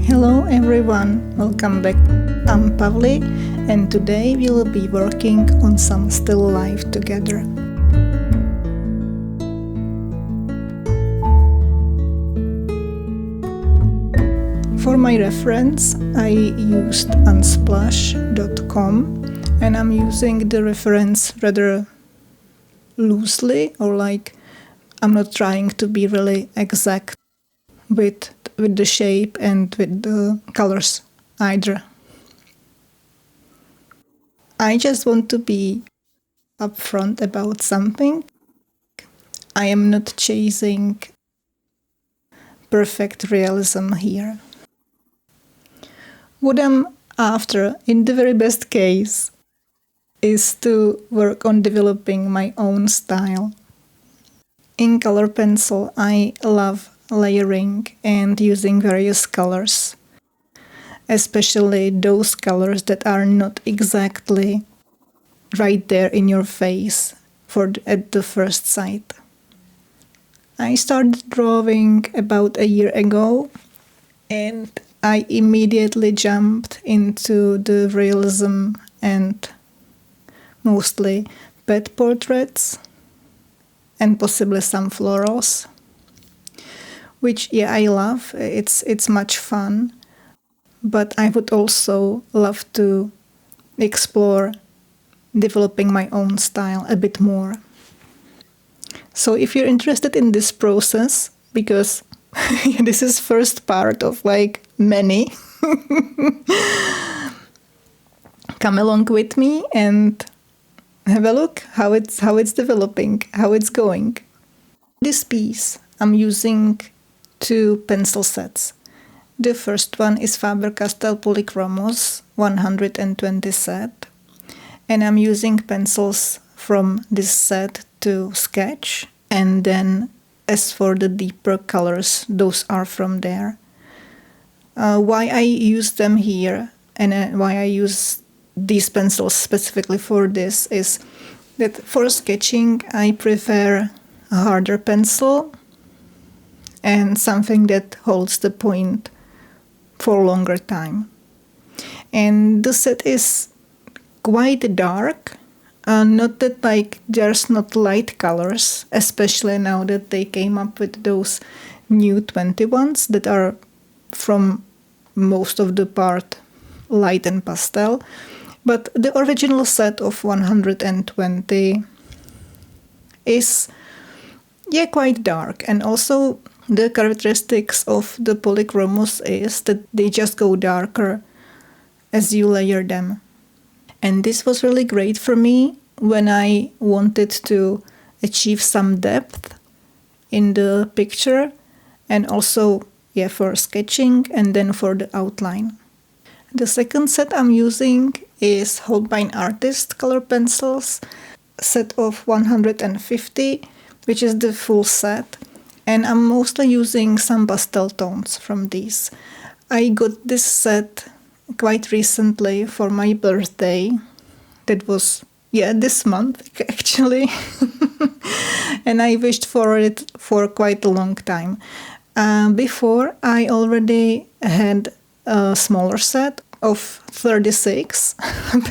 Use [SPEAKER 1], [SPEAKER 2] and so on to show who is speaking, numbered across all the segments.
[SPEAKER 1] Hello everyone, welcome back. I'm Pavli and today we'll be working on some still life together. For my reference, I used unsplash.com and I'm using the reference rather loosely, or I'm not trying to be really exact with the shape and with the colors either. I just want to be upfront about something. I am not chasing perfect realism here. What I'm after, in the very best case, is to work on developing my own style. In color pencil, I love layering and using various colors, especially those colors that are not exactly right there in your face at the first sight. I started drawing about a year ago and I immediately jumped into the realism and mostly pet portraits and possibly some florals, which I love. It's much fun, but I would also love to explore developing my own style a bit more. So if you're interested in this process, because this is first part of many, come along with me and have a look how it's developing, how it's going. This piece I'm using two pencil sets. The first one is Faber-Castell Polychromos 120 set, and I'm using pencils from this set to sketch, and then as for the deeper colors, those are from there. Why I use them here and why I use these pencils specifically for this is that for sketching I prefer a harder pencil and something that holds the point for a longer time. And the set is quite dark, not that there's not light colors, especially now that they came up with those new 21s that are from most of the part light and pastel. But the original set of 120 is quite dark, and also the characteristics of the Polychromos is that they just go darker as you layer them. And this was really great for me when I wanted to achieve some depth in the picture, and also for sketching and then for the outline. The second set I'm using is Holbein Artist color pencils, set of 150, which is the full set, and I'm mostly using some pastel tones from these. I got this set quite recently for my birthday. That was this month actually. And I wished for it for quite a long time. Before I already had a smaller set of 36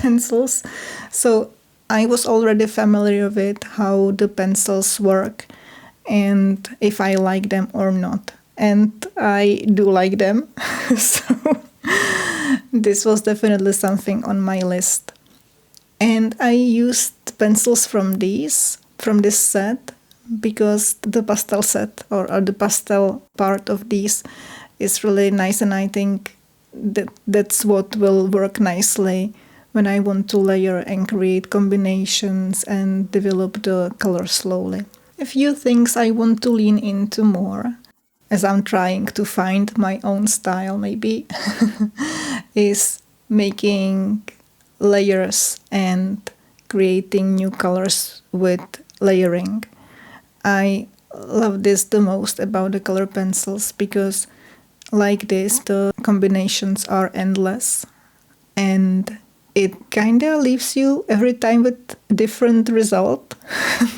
[SPEAKER 1] pencils, so I was already familiar with how the pencils work and if I like them or not. And I do like them, so this was definitely something on my list. And I used pencils from this set because the pastel set or the pastel part of these is really nice, and I think that's what will work nicely when I want to layer and create combinations and develop the color slowly. A few things I want to lean into more as I'm trying to find my own style maybe is making layers and creating new colors with layering. I love this the most about the color pencils because like this the combinations are endless and it kinda leaves you every time with a different result,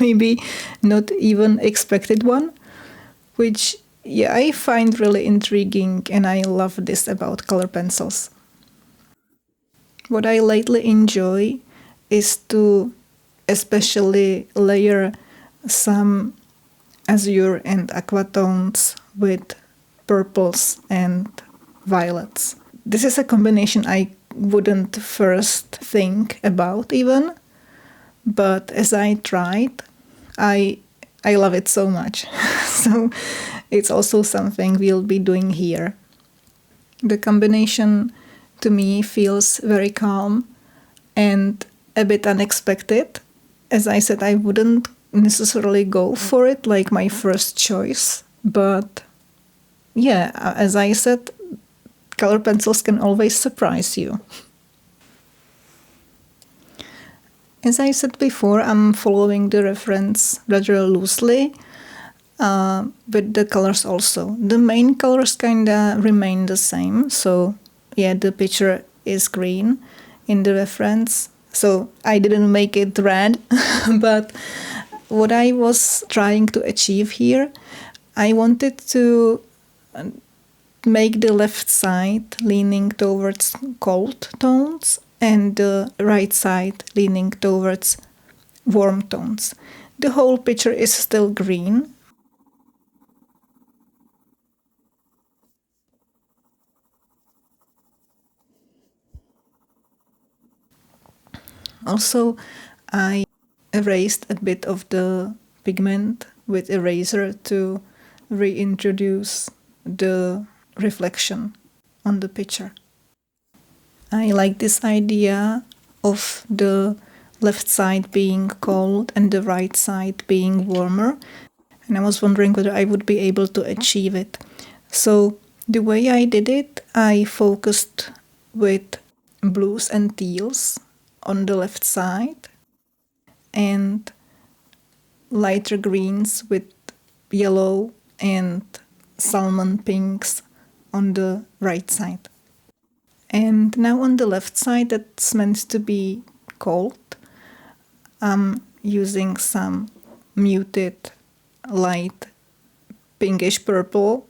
[SPEAKER 1] maybe not even expected one, which yeah, I find really intriguing, and I love this about color pencils. What I lately enjoy is to especially layer some azure and aquatones with purples and violets. This is a combination I wouldn't first think about even, but as I tried, I love it so much. So it's also something we'll be doing here. The combination to me feels very calm and a bit unexpected. As I said, I wouldn't necessarily go for it like my first choice, but yeah, as I said, color pencils can always surprise you. As I said before, I'm following the reference rather loosely, with the colors also. The main colors kinda remain the same, so yeah, the picture is green in the reference, so I didn't make it red, but what I was trying to achieve here, I wanted to make the left side leaning towards cold tones and the right side leaning towards warm tones. The whole picture is still green. Also, I erased a bit of the pigment with eraser to reintroduce the reflection on the picture. I like this idea of the left side being cold and the right side being warmer, and I was wondering whether I would be able to achieve it. So the way I did it, I focused with blues and teals on the left side and lighter greens with yellow and salmon pinks on the right side. And now on the left side that's meant to be cold, I'm using some muted light pinkish purple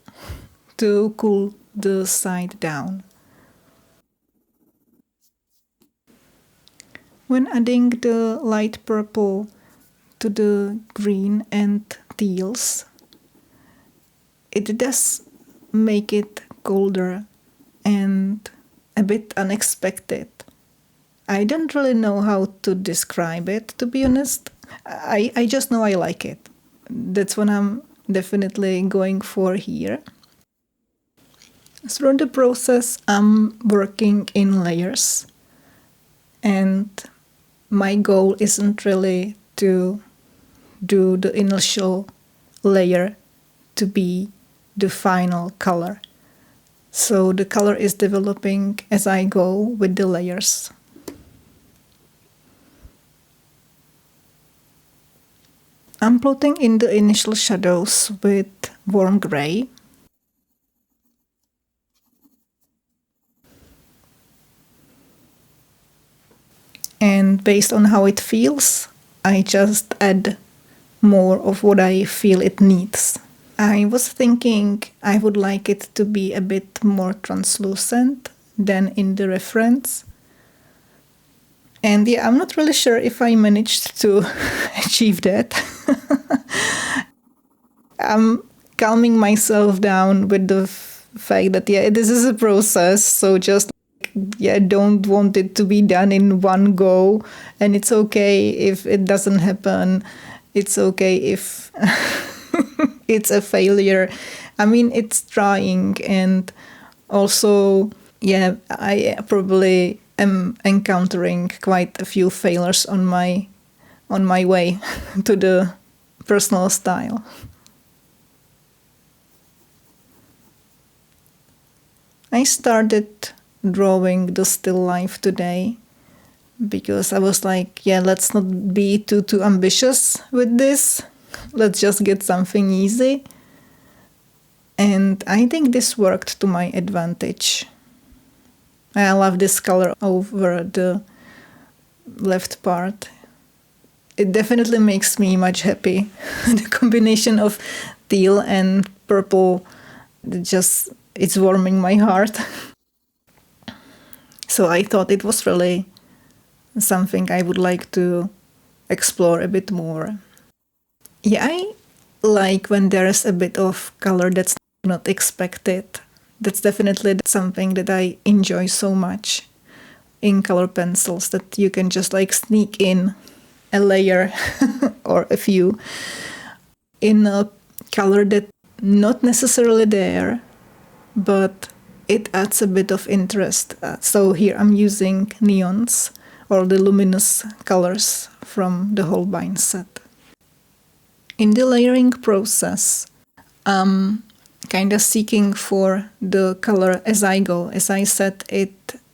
[SPEAKER 1] to cool the side down. When adding the light purple to the green and teals, it does make it colder and a bit unexpected. I don't really know how to describe it, to be honest. I just know I like it. That's what I'm definitely going for here. Through the process, I'm working in layers, and my goal isn't really to do the initial layer to be the final color. So the color is developing as I go with the layers. I'm plotting in the initial shadows with warm gray. And based on how it feels, I just add more of what I feel it needs. I was thinking I would like it to be a bit more translucent than in the reference. And yeah, I'm not really sure if I managed to achieve that. I'm calming myself down with the fact that, yeah, this is a process, so just don't want it to be done in one go, and it's okay if it doesn't happen. It's okay if it's a failure. I mean, it's trying, and also, yeah, I probably am encountering quite a few failures on my way to the personal style. I started drawing the still life today because I was like, yeah, let's not be too ambitious with this. Let's just get something easy. And I think this worked to my advantage. I love this color over the left part. it definitely makes me much happy. The combination of teal and purple, it's warming my heart. So I thought it was really something I would like to explore a bit more. Yeah, I like when there's a bit of color that's not expected. That's definitely something that I enjoy so much in color pencils, that you can just like sneak in a layer or a few in a color that's not necessarily there, but it adds a bit of interest. So here I'm using neons or the luminous colors from the Holbein set. In the layering process, I'm kind of seeking for the color as I go. As I said,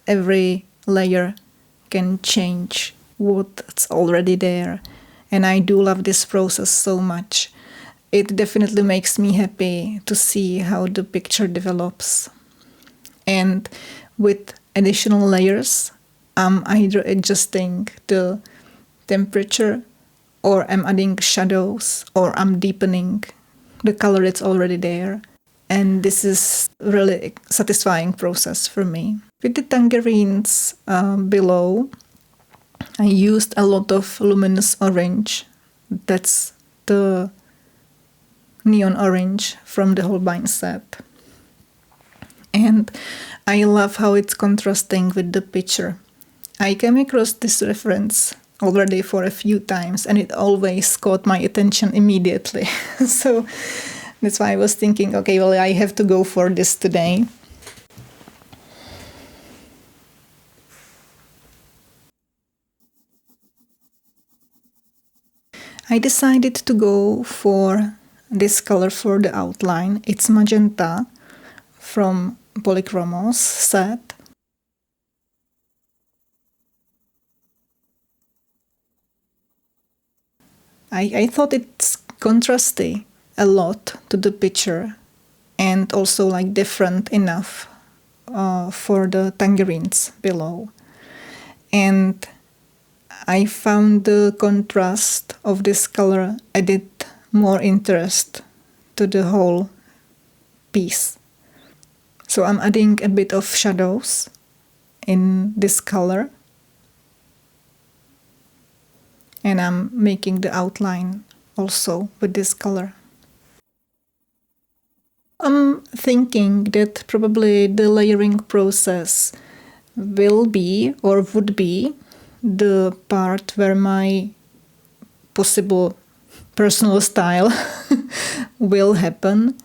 [SPEAKER 1] every layer can change what's already there. And I do love this process so much. It definitely makes me happy to see how the picture develops. And with additional layers, I'm either adjusting the temperature, or I'm adding shadows, or I'm deepening the color that's already there. And this is really a satisfying process for me. With the tangerines below, I used a lot of luminous orange. That's the neon orange from the Holbein set. And I love how it's contrasting with the picture. I came across this reference already for a few times, and it always caught my attention immediately. So that's why I was thinking, okay, well, I have to go for this today. I decided to go for this color for the outline. It's magenta from Polychromos set. I thought it's contrasty a lot to the picture, and also like different enough for the tangerines below. And I found the contrast of this color added more interest to the whole piece. So I'm adding a bit of shadows in this color, and I'm making the outline also with this color. I'm thinking that probably the layering process will be, or would be, the part where my possible personal style will happen,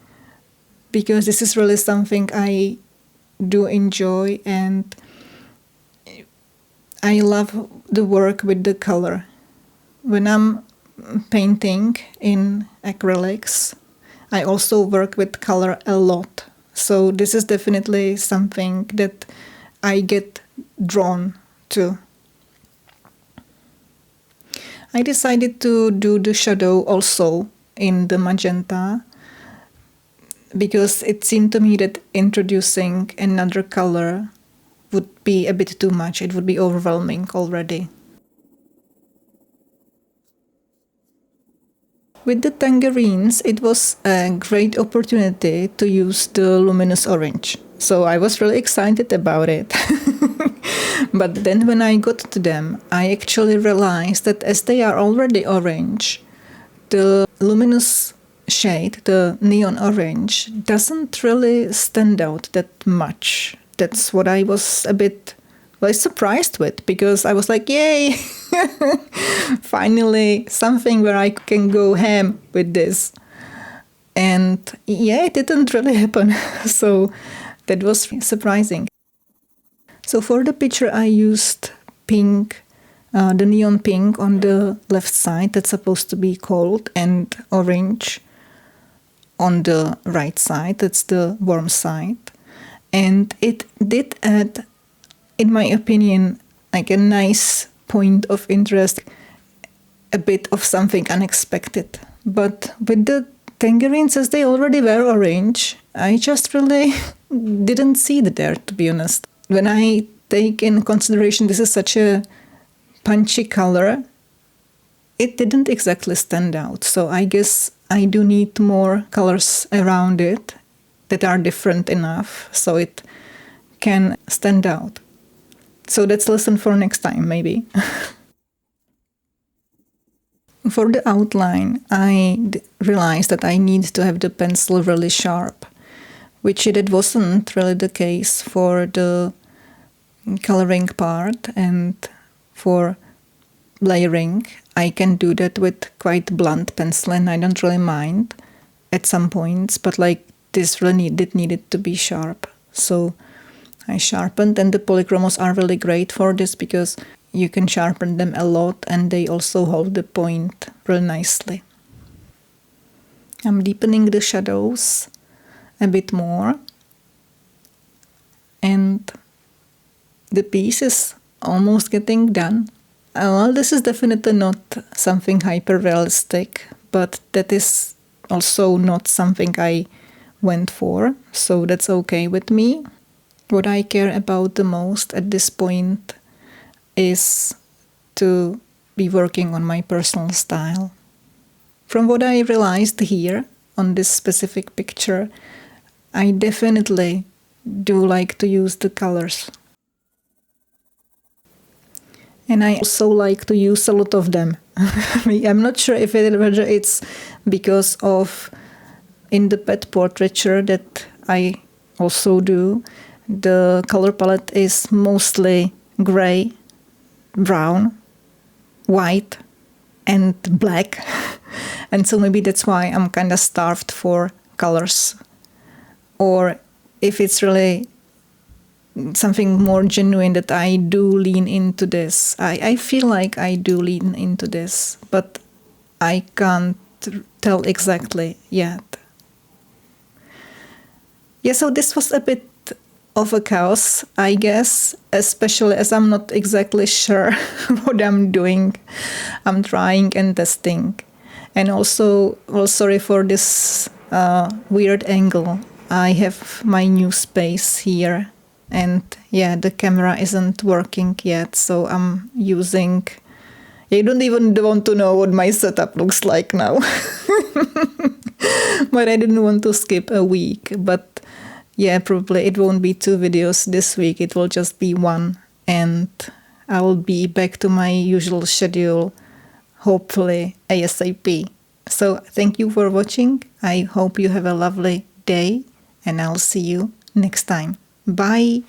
[SPEAKER 1] because this is really something I do enjoy, and I love the work with the color. When I'm painting in acrylics, I also work with color a lot. So this is definitely something that I get drawn to. I decided to do the shadow also in the magenta, because it seemed to me that introducing another color would be a bit too much. It would be overwhelming already. With the tangerines, it was a great opportunity to use the luminous orange. So I was really excited about it. But then when I got to them, I actually realized that as they are already orange, the luminous shade, the neon orange, doesn't really stand out that much. That's what I was a bit surprised with, because I was like, yay! Finally, something where I can go ham with this. And yeah, it didn't really happen. So that was surprising. So for the picture, I used pink, the neon pink on the left side, that's supposed to be cold, and orange on the right side, that's the warm side. And it did add, in my opinion, like a nice point of interest, a bit of something unexpected. But with the tangerines, as they already were orange, I just really didn't see it there, to be honest. When I take in consideration this is such a punchy color, it didn't exactly stand out. So I guess I do need more colors around it that are different enough so it can stand out. So that's a lesson for next time, maybe. For the outline, I realized that I need to have the pencil really sharp, which it wasn't really the case for the coloring part, and for layering, I can do that with quite blunt pencil and I don't really mind at some points, but like this really needed to be sharp. So I sharpened, and the Polychromos are really great for this because you can sharpen them a lot and they also hold the point really nicely. I'm deepening the shadows a bit more, and the piece is almost getting done. Well, this is definitely not something hyper-realistic, but that is also not something I went for, so that's okay with me. What I care about the most at this point is to be working on my personal style. From what I realized here on this specific picture, I definitely do like to use the colors. And I also like to use a lot of them. I'm not sure whether it's because of in the pet portraiture that I also do. The color palette is mostly gray, brown, white, and black. And so maybe that's why I'm kind of starved for colors. Or if it's really something more genuine that I do lean into this. I feel like I do lean into this, but I can't tell exactly yet. Yeah, so this was a bit of a chaos, I guess, especially as I'm not exactly sure what I'm doing. I'm trying and testing. And also, well, sorry for this weird angle. I have my new space here. And yeah, the camera isn't working yet, so I'm using... I don't even want to know what my setup looks like now. But I didn't want to skip a week. But yeah, probably it won't be 2 videos this week. It will just be 1. And I will be back to my usual schedule, hopefully ASAP. So thank you for watching. I hope you have a lovely day, and I'll see you next time. Bye!